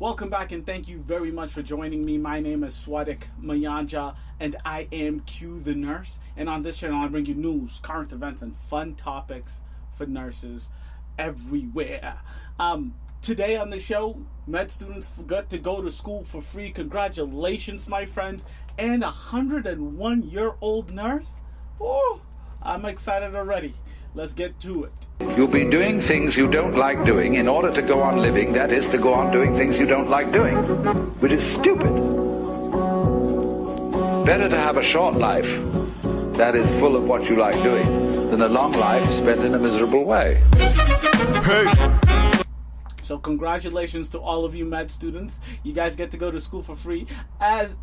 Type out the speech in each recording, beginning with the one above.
Welcome back and thank you very much for joining me. My name is Swadik Mayanja and I am Q the Nurse. And on this channel I bring you news, current events, and fun topics for nurses everywhere. Today on the show, med students forgot to go to school for free. Congratulations, my friends. And a 101-year-old nurse? Oh, I'm excited already. Let's get to it. You'll be doing things you don't like doing in order to go on living, that is, to go on doing things you don't like doing, which is stupid. Better to have a short life that is full of what you like doing than a long life spent in a miserable way. Hey! So congratulations to all of you med students. You guys get to go to school for free, at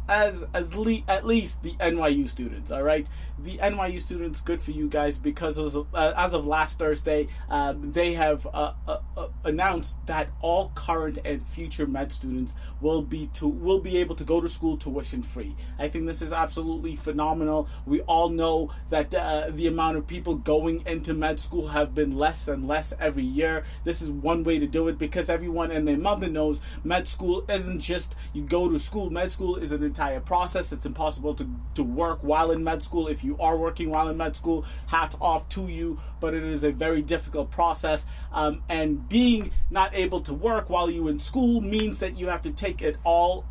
least the NYU students. All right, the NYU students, good for you guys, because as of last Thursday, they have announced that all current and future med students will be able to go to school tuition free. I think this is absolutely phenomenal. We all know that the amount of people going into med school have been less and less every year. This is one way to do it, because everyone and their mother knows med school isn't just you go to school. Med school is an entire process. It's impossible to work while in med school. If you are working while in med school, hats off to you, but it is a very difficult process. And being not able to work while you're in school means that you have to take all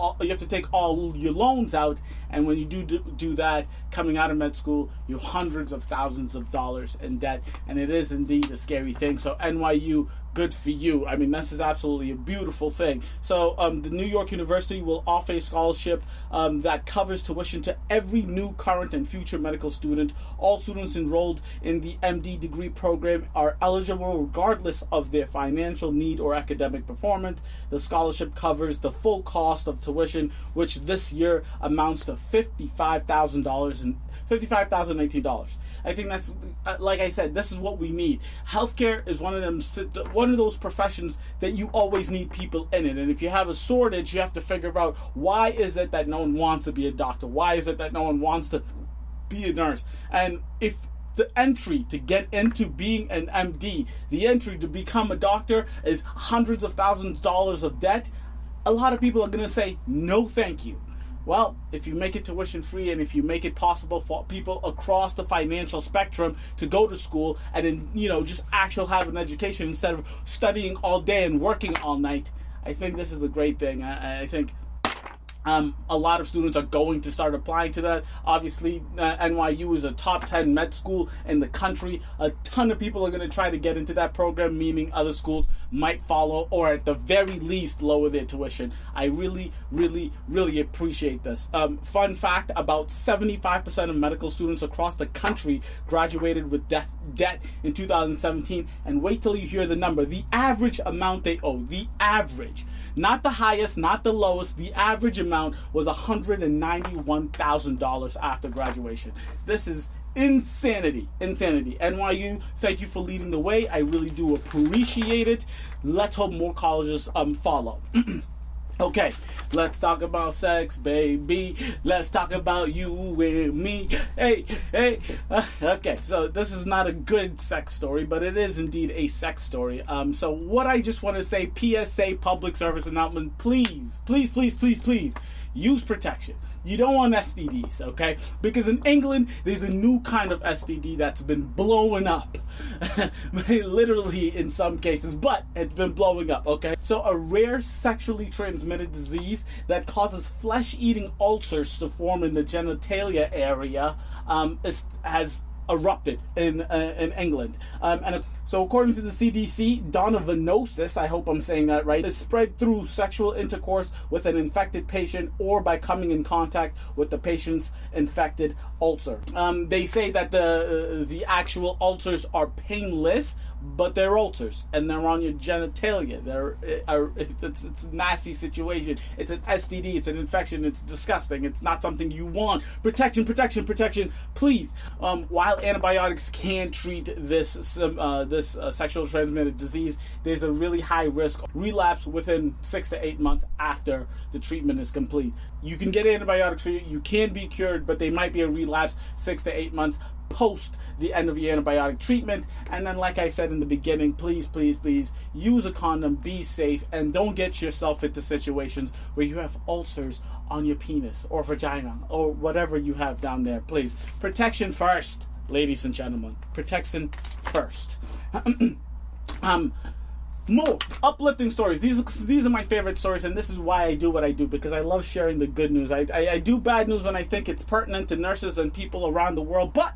your loans out, and when you do that, coming out of med school, you're hundreds of thousands of dollars in debt, and it is indeed a scary thing. So NYU, good for you. I mean, this is absolutely a beautiful thing. So the New York University will offer a scholarship that covers tuition to every new, current, and future medical student. All students enrolled in the MD degree program are eligible regardless of their financial need or academic performance. The scholarship covers the full cost of tuition, which this year amounts to $55,000 and $55,018. I think that's, like I said, this is what we need. Healthcare is one of those professions that you always need people in it. And if you have a shortage, you have to figure out, why is it that no one wants to be a doctor? Why is it that no one wants to be a nurse? And if the entry to get into being an MD, the entry to become a doctor is hundreds of thousands of dollars of debt, a lot of people are going to say, no thank you. Well, if you make it tuition free, and if you make it possible for people across the financial spectrum to go to school and then, just actually have an education instead of studying all day and working all night, I think this is a great thing. I think a lot of students are going to start applying to that. Obviously, NYU is a top 10 med school in the country. A ton of people are going to try to get into that program, meaning other schools might follow, or at the very least lower their tuition. I really, really, really appreciate this. Fun fact, about 75% of medical students across the country graduated with debt in 2017. And wait till you hear the number. The average amount they owe, the average, not the highest, not the lowest, the average amount was $191,000 after graduation. This is insanity. NYU, thank you for leading the way. I really do appreciate it. Let's hope more colleges follow. Okay, let's talk about sex, baby. Let's talk about you and me. Hey. Okay, so this is not a good sex story, but it is indeed a sex story. So what I just want to say, PSA, public service announcement, please, use protection. You don't want STDs, okay? Because in England, there's a new kind of STD that's been blowing up. Literally in some cases, but it's been blowing up, okay? So a rare sexually transmitted disease that causes flesh-eating ulcers to form in the genitalia area has erupted in England. So according to the CDC, donovanosis, I hope I'm saying that right, is spread through sexual intercourse with an infected patient or by coming in contact with the patient's infected ulcer. They say that the actual ulcers are painless, but they're ulcers and they're on your genitalia. It's a nasty situation. It's an STD. It's an infection. It's disgusting. It's not something you want. Protection, please. While antibiotics can treat this sexual transmitted disease, there's a really high risk relapse within 6 to 8 months after the treatment is complete. You can get antibiotics for you. You can be cured, but they might be a relapse 6 to 8 months. post the end of your antibiotic treatment. And then, like I said in the beginning, please use a condom, be safe, and don't get yourself into situations where you have ulcers on your penis or vagina or whatever you have down there. Please, protection first, ladies and gentlemen. Protection first. More uplifting stories. These are my favorite stories, and this is why I do what I do, because I love sharing the good news. I do bad news when I think it's pertinent to nurses and people around the world, but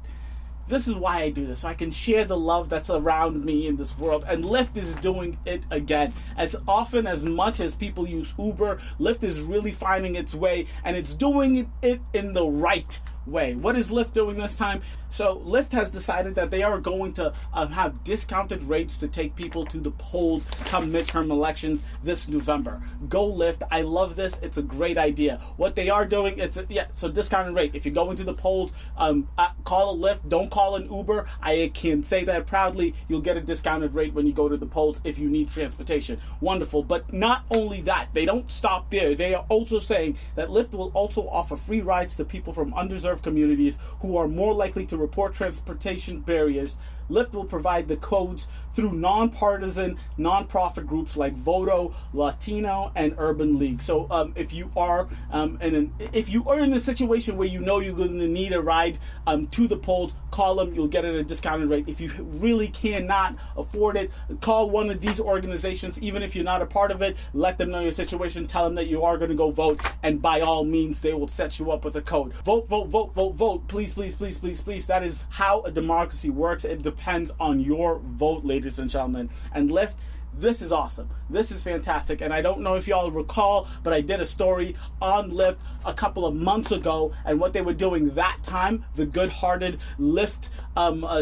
this is why I do this, so I can share the love that's around me in this world. And Lyft is doing it again. As often, as much as people use Uber, Lyft is really finding its way, and it's doing it in the right way. What is Lyft doing this time? So Lyft has decided that they are going to have discounted rates to take people to the polls come midterm elections this November. Go Lyft. I love this. It's a great idea. What they are doing, so discounted rate. If you're going to the polls, call a Lyft. Don't call an Uber. I can say that proudly. You'll get a discounted rate when you go to the polls if you need transportation. Wonderful. But not only that, they don't stop there. They are also saying that Lyft will also offer free rides to people from underserved communities who are more likely to report transportation barriers. Lyft will provide the codes through nonpartisan, nonprofit groups like Voto, Latino, and Urban League. So if you are in a situation where you know you're going to need a ride to the polls, call them. You'll get it at a discounted rate. If you really cannot afford it, call one of these organizations. Even if you're not a part of it, let them know your situation. Tell them that you are going to go vote, and by all means, they will set you up with a code. Vote, vote, vote, vote, vote. Please, please, please, please, please. That is how a democracy works. It depends on your vote, ladies and gentlemen. And Lyft, this is awesome. This is fantastic. And I don't know if y'all recall, but I did a story on Lyft a couple of months ago, and what they were doing that time, the good-hearted Lyft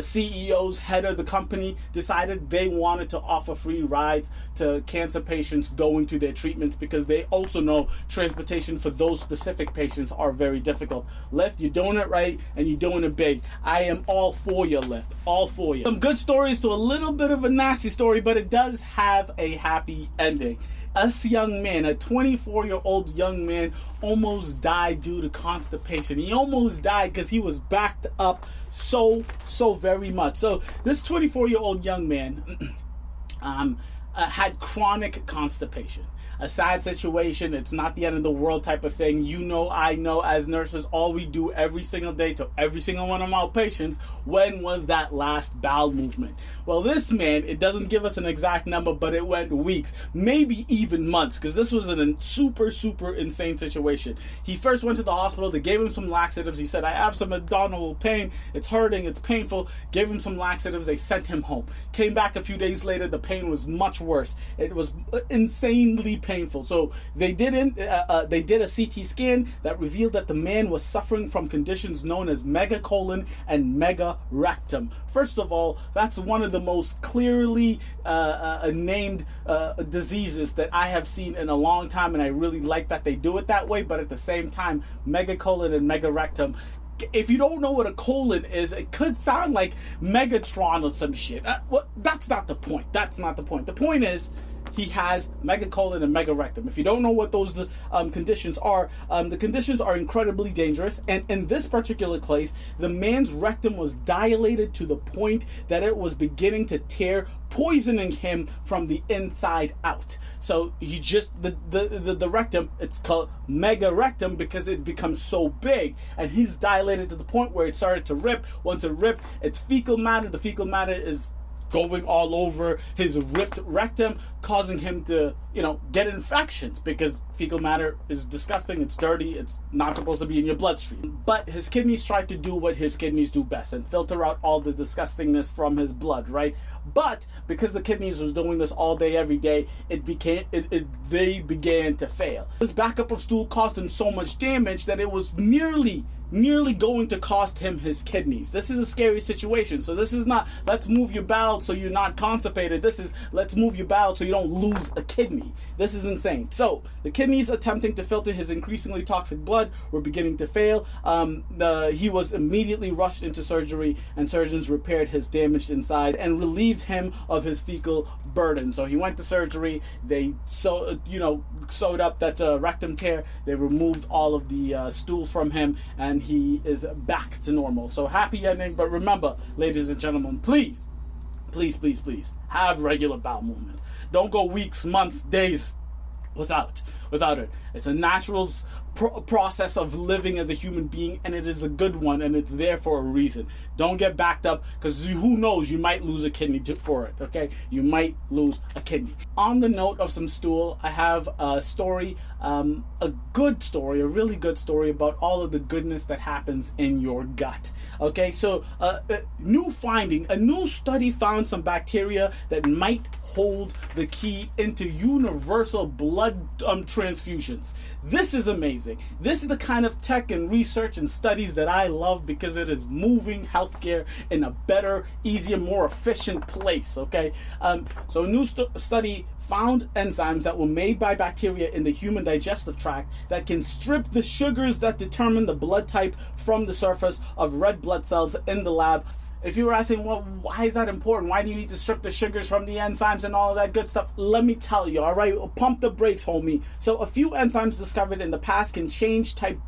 CEOs, head of the company, decided they wanted to offer free rides to cancer patients going to their treatments, because they also know transportation for those specific patients are very difficult. Lyft, you're doing it right, and you're doing it big. I am all for you, Lyft. All for you. Some good stories to a little bit of a nasty story, but it does have a happy ending. This young man, a 24-year-old young man, almost died due to constipation. He almost died because he was backed up so very much. So this 24-year-old young man had chronic constipation. A sad situation. It's not the end of the world type of thing. You know, I know, as nurses, all we do every single day to every single one of our patients, when was that last bowel movement? Well, this man, it doesn't give us an exact number, but it went weeks, maybe even months, because this was a super insane situation. He first went to the hospital. They gave him some laxatives. He said, I have some abdominal pain. It's hurting. It's painful. Gave him some laxatives. They sent him home. Came back a few days later. The pain was much worse. It was insanely painful. So they did a CT scan that revealed that the man was suffering from conditions known as megacolon and megarectum. First of all, that's one of the most clearly named diseases that I have seen in a long time, and I really like that they do it that way. But at the same time, megacolon and megarectum, if you don't know what a colon is, it could sound like Megatron or some shit. That's not the point. That's not the point. The point is, he has megacolon and megarectum. If you don't know what those conditions are, the conditions are incredibly dangerous. And in this particular case, the man's rectum was dilated to the point that it was beginning to tear, poisoning him from the inside out. So he just, the rectum, it's called megarectum because it becomes so big, and he's dilated to the point where it started to rip. Once it ripped, it's fecal matter. The fecal matter is going all over his ripped rectum, causing him to, get infections, because fecal matter is disgusting, it's dirty, it's not supposed to be in your bloodstream. But his kidneys tried to do what his kidneys do best and filter out all the disgustingness from his blood, right? But because the kidneys was doing this all day, every day, they began to fail. This backup of stool caused him so much damage that it was nearly going to cost him his kidneys. This is a scary situation. So this is not, let's move your bowel so you're not constipated. This is, let's move your bowel so you don't lose a kidney. This is insane. So the kidneys attempting to filter his increasingly toxic blood were beginning to fail. He was immediately rushed into surgery, and surgeons repaired his damaged inside and relieved him of his fecal burden. So he went to surgery. They sewed up that rectum tear. They removed all of the stool from him, and and he is back to normal. So happy ending. But remember, ladies and gentlemen, please have regular bowel movement. Don't go weeks, months, days without it. It's a natural process of living as a human being, and it is a good one, and it's there for a reason. Don't get backed up, because who knows, you might lose a kidney for it. Okay, you might lose a kidney. On the note of some stool, I have a story, a good story, a really good story about all of the goodness that happens in your gut. Okay, so a new study found some bacteria that might hold the key into universal blood transfusions. This is amazing. This is the kind of tech and research and studies that I love, because it is moving healthcare in a better, easier, more efficient place. Okay, so a new study found enzymes that were made by bacteria in the human digestive tract that can strip the sugars that determine the blood type from the surface of red blood cells in the lab. If you were asking, well, why is that important? Why do you need to strip the sugars from the enzymes and all of that good stuff? Let me tell you, all right? Pump the brakes, homie. So a few enzymes discovered in the past can change type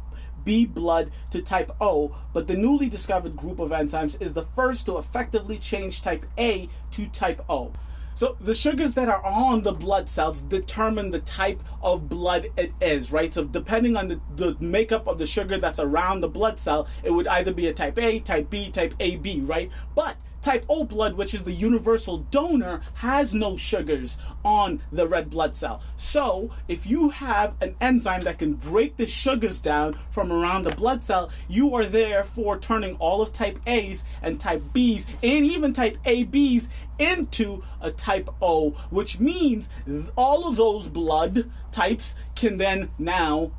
B blood to type O, but the newly discovered group of enzymes is the first to effectively change type A to type O. So the sugars that are on the blood cells determine the type of blood it is, right? So depending on the makeup of the sugar that's around the blood cell, it would either be a type A, type B, type AB, right? But type O blood, which is the universal donor, has no sugars on the red blood cell. So if you have an enzyme that can break the sugars down from around the blood cell, you are therefore turning all of type A's and type B's and even type AB's into a type O, which means all of those blood types can then now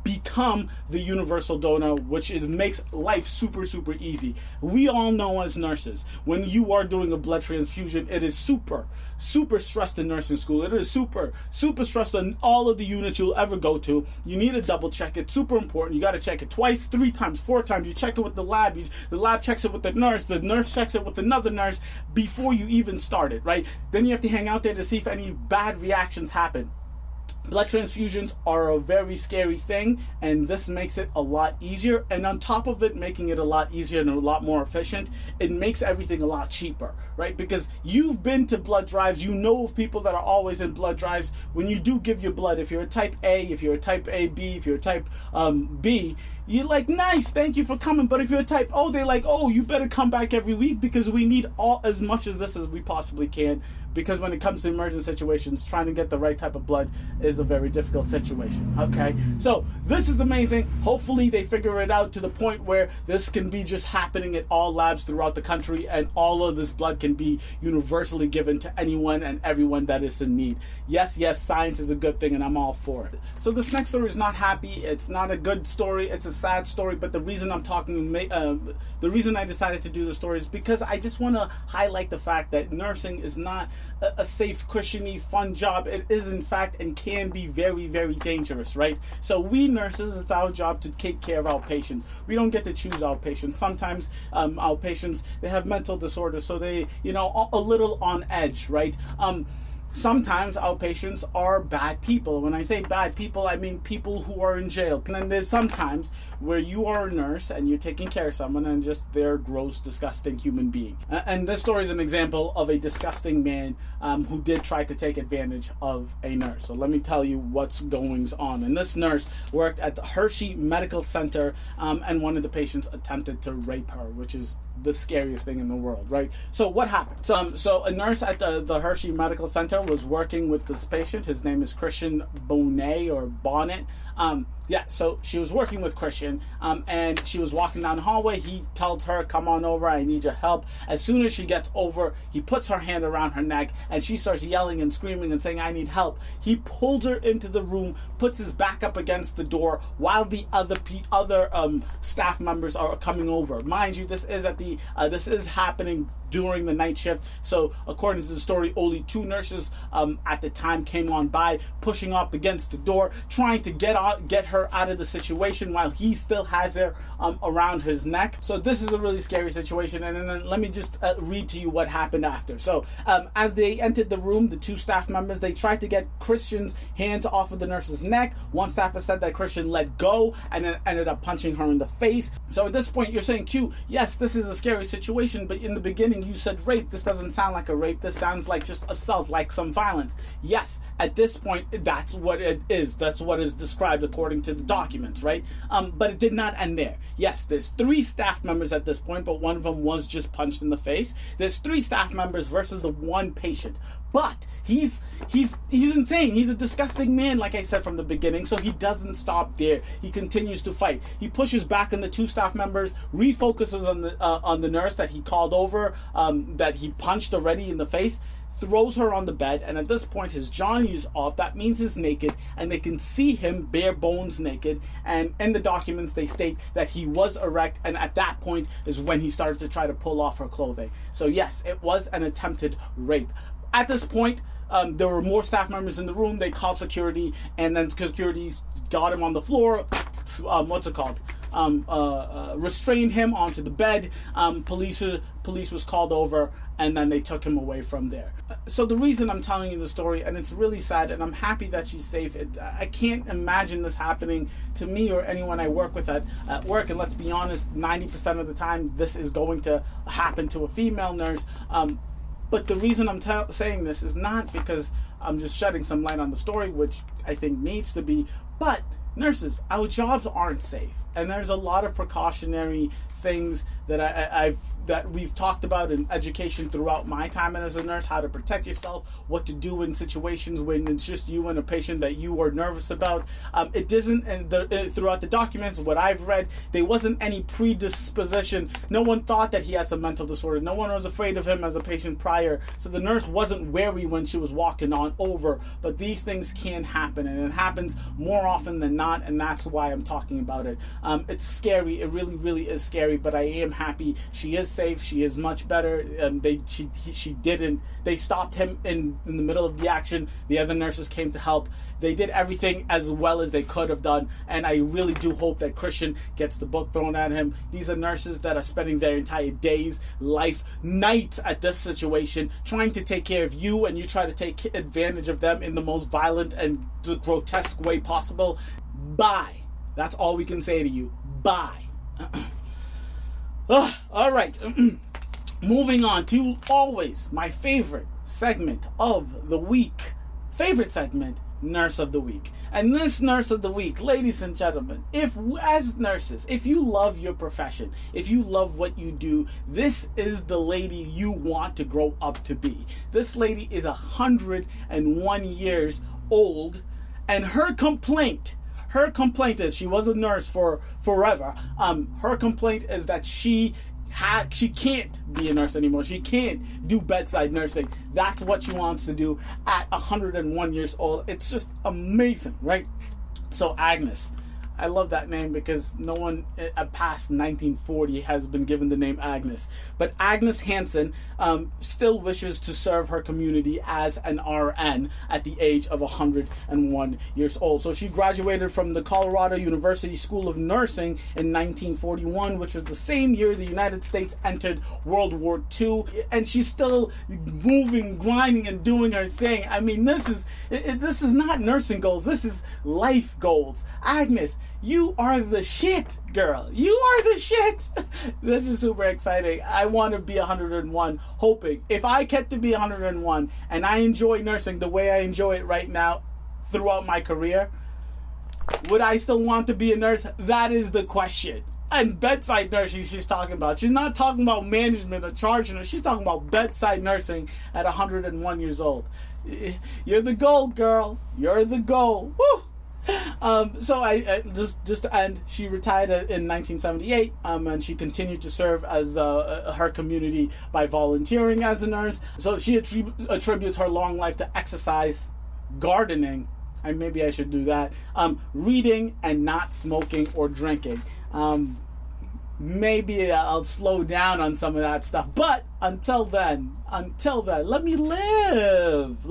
become the universal donor, which makes life super easy. We all know as nurses, when you are doing a blood transfusion, it is super stressed in nursing school. It is super stressed on all of the units you'll ever go to. You need to double check it. Super important. You got to check it twice, 3 times, 4 times. You check it with the lab. The lab checks it with the nurse checks it with another nurse before you even start it, right? Then you have to hang out there to see if any bad reactions happen. Blood transfusions are a very scary thing, and this makes it a lot easier. And on top of it, making it a lot easier and a lot more efficient, it makes everything a lot cheaper, right? Because you've been to blood drives, you know of people that are always in blood drives. When you do give your blood, if you're a type A, if you're a type AB, if you're a type B, you're like, nice, thank you for coming. But if you're a type O, they're like, oh, you better come back every week, because we need as much of this as we possibly can. Because when it comes to emergent situations, trying to get the right type of blood is a very difficult situation. Okay, so this is amazing. Hopefully they figure it out to the point where this can be just happening at all labs throughout the country, and all of this blood can be universally given to anyone and everyone that is in need. Yes, science is a good thing, and I'm all for it. So this next story is not happy. It's not a good story. It's a sad story. But the reason the reason I decided to do the story is because I just want to highlight the fact that nursing is not a safe, cushiony, fun job. It is, in fact, and can be very, very dangerous, right? So we nurses, it's our job to take care of our patients. We don't get to choose our patients. Sometimes our patients, they have mental disorders, so they, a little on edge, right? Sometimes our patients are bad people. When I say bad people, I mean people who are in jail. And then there's sometimes where you are a nurse and you're taking care of someone and just they're a gross, disgusting human being. And this story is an example of a disgusting man who did try to take advantage of a nurse. So let me tell you what's going on. And this nurse worked at the Hershey Medical Center, and one of the patients attempted to rape her, which is the scariest thing in the world, right? So what happened? So a nurse at the Hershey Medical Center was working with this patient. His name is Christian Bonnet. So she was working with Christian, and she was walking down the hallway. He tells her, come on over, I need your help. As soon as she gets over, he puts her hand around her neck, and she starts yelling and screaming and saying, I need help. He pulls her into the room, puts his back up against the door, while the other staff members are coming over. Mind you, this is happening during the night shift. So according to the story, only 2 nurses at the time came on by, pushing up against the door, trying to get her out of the situation while he still has her around his neck. So this is a really scary situation, and then let me just read to you what happened after. So as they entered the room, the 2 staff members, they tried to get Christian's hands off of the nurse's neck. One staffer said that Christian let go and then ended up punching her in the face. So at this point, you're saying, Q, yes, this is a scary situation, but in the beginning you said rape. This doesn't sound like a rape. This sounds like just assault, like some violence. Yes, at this point, that's what it is. That's what is described according to the documents, right? But it did not end there. Yes, there's 3 staff members at this point, but one of them was just punched in the face. There's 3 staff members versus the 1 patient. But he's insane. He's a disgusting man, like I said from the beginning. So he doesn't stop there. He continues to fight. He pushes back on the 2 staff members, refocuses on the nurse that he called over, that he punched already in the face, throws her on the bed, and at this point his Johnny is off. That means he's naked, and they can see him bare bones naked. And in the documents they state that he was erect, and at that point is when he started to try to pull off her clothing. So yes, it was an attempted rape. At this point, there were more staff members in the room. They called security, and then security got him on the floor. Restrained him onto the bed. Police was called over, and then they took him away from there. So the reason I'm telling you the story, and it's really sad, and I'm happy that she's safe. I can't imagine this happening to me or anyone I work with at work. And let's be honest, 90% of the time, this is going to happen to a female nurse. But the reason I'm saying this is not because I'm just shedding some light on the story, which I think needs to be, but nurses, our jobs aren't safe. And there's a lot of precautionary things that we've talked about in education throughout my time as a nurse, how to protect yourself, what to do in situations when it's just you and a patient that you are nervous about. It doesn't, and throughout the documents, what I've read, there wasn't any predisposition. No one thought that he had some mental disorder. No one was afraid of him as a patient prior. So the nurse wasn't wary when she was walking on over. But these things can happen, and it happens more often than not, and that's why I'm talking about it. It's scary. It really, really is scary, but I am happy. She is safe. She is much better. They stopped him in the middle of the action. The other nurses came to help. They did everything as well as they could have done, and I really do hope that Christian gets the book thrown at him. These are nurses that are spending their entire days, life, nights at this situation, trying to take care of you, and you try to take advantage of them in the most violent and grotesque way possible. Bye. That's all we can say to you. Bye. All right. Moving on to always my favorite segment of the week. Favorite segment, Nurse of the Week. And this Nurse of the Week, ladies and gentlemen, as nurses, if you love your profession, if you love what you do, this is the lady you want to grow up to be. This lady is 101 years old, and her complaint is, she was a nurse for forever. Her complaint is that she can't be a nurse anymore. She can't do bedside nursing. That's what she wants to do at 101 years old. It's just amazing, right? So Agnes, I love that name because no one past 1940 has been given the name Agnes. But Agnes Hansen still wishes to serve her community as an RN at the age of 101 years old. So she graduated from the Colorado University School of Nursing in 1941, which was the same year the United States entered World War II. And she's still moving, grinding, and doing her thing. I mean, this is not nursing goals. This is life goals. Agnes, you are the shit, girl. You are the shit. This is super exciting. I want to be 101, hoping if I get to be 101 and I enjoy nursing the way I enjoy it right now throughout my career, would I still want to be a nurse? That is the question. And bedside nursing she's talking about. She's not talking about management or charging her. She's talking about bedside nursing at 101 years old. You're the goal, girl. You're the goal. Woo! So I just to end, she retired in 1978, and she continued to serve as her community by volunteering as a nurse. So she attributes her long life to exercise, gardening, and maybe I should do that, reading, and not smoking or drinking. maybe I'll slow down on some of that stuff. But until then, let me live,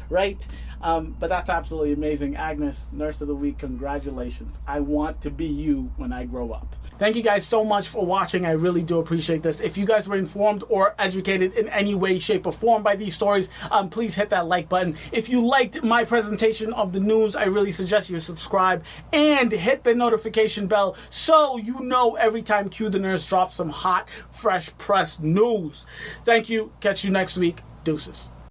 right? But that's absolutely amazing. Agnes, Nurse of the Week, congratulations. I want to be you when I grow up. Thank you guys so much for watching. I really do appreciate this. If you guys were informed or educated in any way, shape, or form by these stories, please hit that like button. If you liked my presentation of the news, I really suggest you subscribe and hit the notification bell so you know every time Q the Nurse drops some hot, fresh pressed news. Thank you. Catch you next week. Deuces.